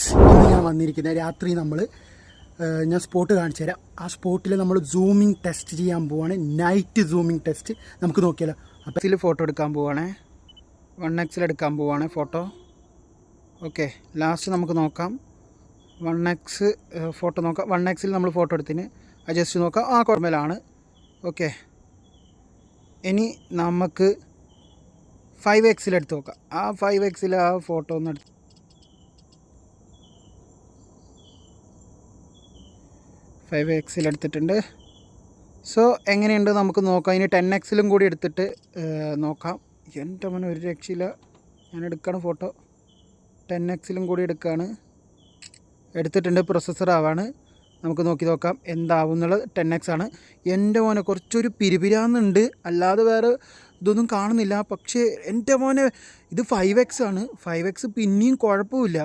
Guys, ഇന്ന് ഞാൻ വന്നിരിക്കുന്നത് രാത്രി ഞാൻ സ്പോട്ട് കാണിച്ചു തരാം. ആ സ്പോട്ടിൽ നമ്മൾ സൂമിങ് ടെസ്റ്റ് ചെയ്യാൻ പോവാണ്. നൈറ്റ് സൂമിങ് ടെസ്റ്റ് നമുക്ക് നോക്കിയാലോ. അപ്പോൾ ഇതിൽ ഫോട്ടോ എടുക്കാൻ പോവാണേ. 1x എടുക്കാൻ പോവാണ് ഫോട്ടോ. ഓക്കെ, ലാസ്റ്റ് നമുക്ക് നോക്കാം 1x ഫോട്ടോ നോക്കാം. 1x നമ്മൾ ഫോട്ടോ എടുത്തിന് ജസ്റ്റ് നോക്കാം. ആ കുഴപ്പമില്ലാണ്. ഓക്കെ, ഇനി നമുക്ക് 5x എടുത്ത് നോക്കാം. ആ 5x ആ ഫോട്ടോ ഒന്ന് എടുത്ത് 5x എടുത്തിട്ടുണ്ട്. സോ എങ്ങനെയുണ്ട് നമുക്ക് നോക്കാം. ഇനി 10x കൂടി എടുത്തിട്ട് നോക്കാം. എൻ്റെ മോനെ ഒരു രക്ഷയില്ല. ഞാൻ എടുക്കണം ഫോട്ടോ. 10x കൂടി എടുക്കുകയാണ്. എടുത്തിട്ടുണ്ട്. പ്രൊസസ്സർ ആവാണ്. നമുക്ക് നോക്കാം എന്താവും എന്നുള്ളത്. 10x ആണ്. എൻ്റെ മോനെ കുറച്ചൊരു പിരിപിരാന്നുണ്ട്, അല്ലാതെ വേറെ ഇതൊന്നും കാണുന്നില്ല. പക്ഷേ എൻ്റെ മോനെ ഇത് 5x ആണ്. 5x പിന്നെയും കുഴപ്പമില്ല.